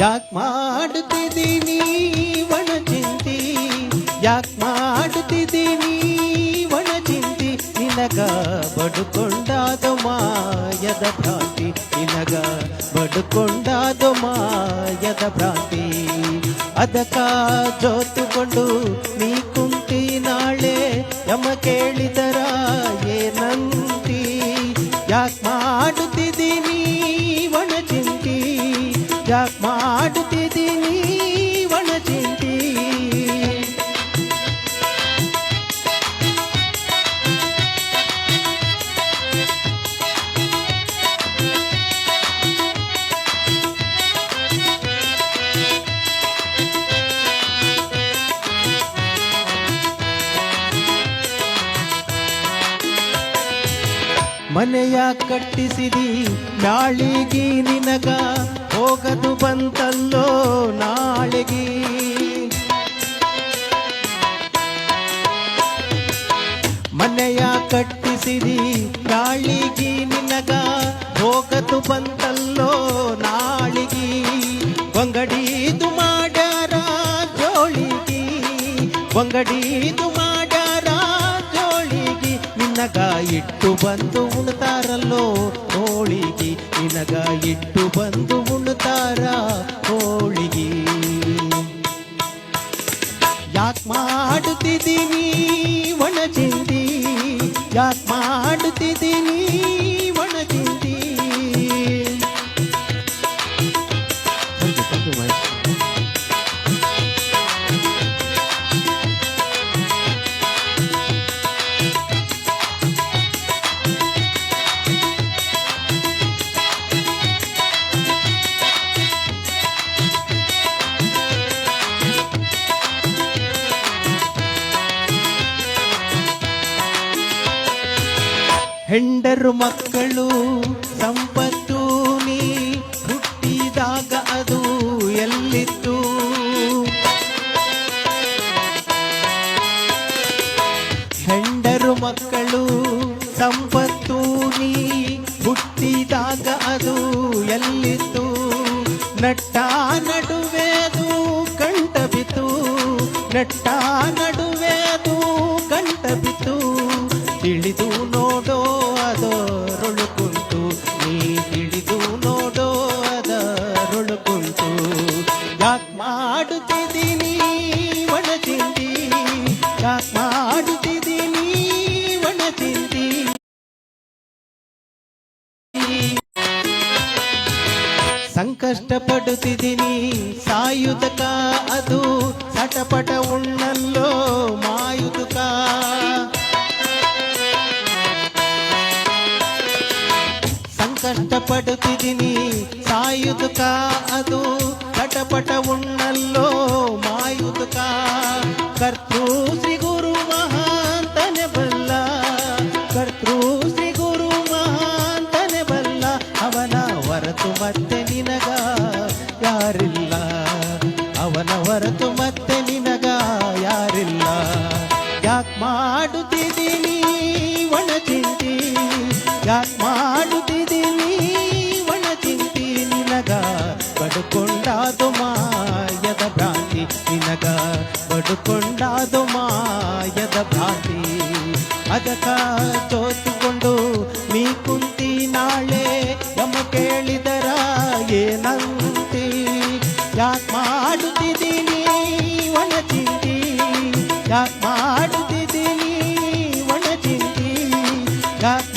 ಯಾಕ್ ಮಾಡುತ್ತಿದ್ದೀನಿ ಒಣ ಚಿಂತಿ, ಯಾಕ್ ಮಾಡುತ್ತಿದ್ದೀನಿ ಒಣ ಚಿಂತಿ, ನಿನಗ ಬಡುಕೊಂಡಾದ ಮಾಯದ ಭ್ರಾಂತಿ, ನಿನಗ ಬಡುಕೊಂಡಾದ ಮಾಯದ ಭ್ರಾಂತಿ. ಅದಕ್ಕ ಜೋತುಕೊಂಡು ನೀ ಕುಂತಿ ನಾಳೆ ಯಮ ಕೇಳಿದರ ಏನಂತಿ. ಯಾಕ್ ಮಾಡುತ್ತಿದ್ದೀನಿ ಒಣ ಚಿಂತಿ, ಯಾಕ್ ಮಾಡುತ್ತಿದ್ದೀನಿ ಒಣ ಚಿಂತಿ. ಮನೆಯ ಕಟ್ಟಿಸಿದಿ ನಾಳಿಗಿ ನಿನಗ ಹೋಗದು ಬಂತಲ್ಲೋ ನಾಳೆಗಿ. ಮನೆಯ ಕಟ್ಟಿಸಿದಿ ನಾಳಿಗಿ ನಿನಗ ಹೋಗದು ಬಂತಲ್ಲೋ ನಾಳಿಗಿ. ವಂಗಡೀದು ಮಾಡ್ಯಾರ ಜೋಳಿಗಿ, ವಂಗಡೀದು ಮಾಡ್ಯಾರ ಜೋಳಿಗಿ, ನಿನಗ ಇಟ್ಟು ಬಂದು ಉಣ್ತಾರಲ್ಲೋ ಹೋಳಿಗಿ, ನಿನಗ ಇಟ್ಟು ಬಂದು ಉಣ್ತಾರ ಹೋಳಿಗಿ. ಯಾಕ್ ಮಾಡುತ್ತಿದ್ದೀನಿ ಒಣ ಚಿಂತಿ, ಯಾಕ್ ಮಾಡುತ್ತಿದ್ದೀನಿ ಒಣ ಚಿಂತಿ. ಹೆಂಡರು ಮಕ್ಕಳು ಸಂಪತ್ತು ನೀ ಹುಟ್ಟಿದಾಗ ಅದು ಎಲ್ಲಿತ್ತು. ಹೆಂಡರು ಮಕ್ಕಳು ಸಂಪತ್ತು ನೀ ಹುಟ್ಟಿದಾಗ ಅದು ಎಲ್ಲಿತ್ತು. ನಟ್ಟ ನಡುವೆದು ಕಂಠ ಬಿತ್ತು, ನಟ್ಟ ನಡುವೆದು ಕಂಠ ಬಿತ್ತು. ತಿಳಿದು ನೋಡೋ ಅದರೊಳು ಕುಂತು, ನೀ ತಿಳಿದು ನೋಡೋ ಅದರೊಳು ಯಾಕ್ ಮಾಡುತ್ತಿದ್ದೀನಿ ಒಣ ಚಿಂತಿ, ಯಾಕ್ ಮಾಡುತ್ತಿದ್ದೀನಿ ಒಣ ಚಿಂತಿ. ಸಂಕಷ್ಟ ಪಡುತ್ತಿದ್ದೀನಿ ಸಾಯುವುದಕ ಅದು ಸಟಪಟ ಉಣ್ಣಲ್ಲೋ ಮಾಯುವುದಕ. ಕಷ್ಟಪಡುತ್ತಿದ್ದೀನಿ ಸಾಯುವುದಕ ಅದು ಸಟಪಟ ಉಣ್ಣಲ್ಲೋ ಮಾಯುವುದಕ. ಕರ್ತೃ ಶ್ರೀ ಗುರು ಮಹಾಂತನೆ ಬಲ್ಲ, ಕರ್ತೃ ಶ್ರೀ ಗುರು ಮಹಾಂತನೆ ಬಲ್ಲ. ಅವನ ಹೊರತು ಮತ್ತೆ ನಿನಗ ಯಾರಿಲ್ಲ, ಅವನ ಹೊರತು ಮತ್ತೆ ನಿನಗ ಯಾರಿಲ್ಲ. ಯಾಕ್ ಮಾಡುತ್ತಿದ್ದೀನಿ ಒಣ ಚಿಂತಿ, ಯಾಕ್ ಮಾಡುತ್ತಿದ್ದೀನಿ ಒಣ ಚಿಂತಿ. ನಿನಗ ಬಡುಕೊಂಡಾದು ಮಾಯದ ಭ್ರಾಂತಿ, ನಿನಗ ಬಡುಕೊಂಡಾದು ಮಾಯದ ಭ್ರಾಂತಿ. ಅದಕ್ಕ ಚೋತುಕೊಂಡು ನೀ ಕುಂತಿ ನಾಳೆ ಯಮ ಕೇಳಿದರ ಏನಂತಿ. ಯಾಕ್ ಮಾಡುತ್ತಿದ್ದೀನಿ ಒಣ ಚಿಂತಿ, ಯಾಕ್ ಮಾಡುತ್ತಿದ್ದೀನಿ ಒಣ ಚಿಂತಿ, ಯಾಕ್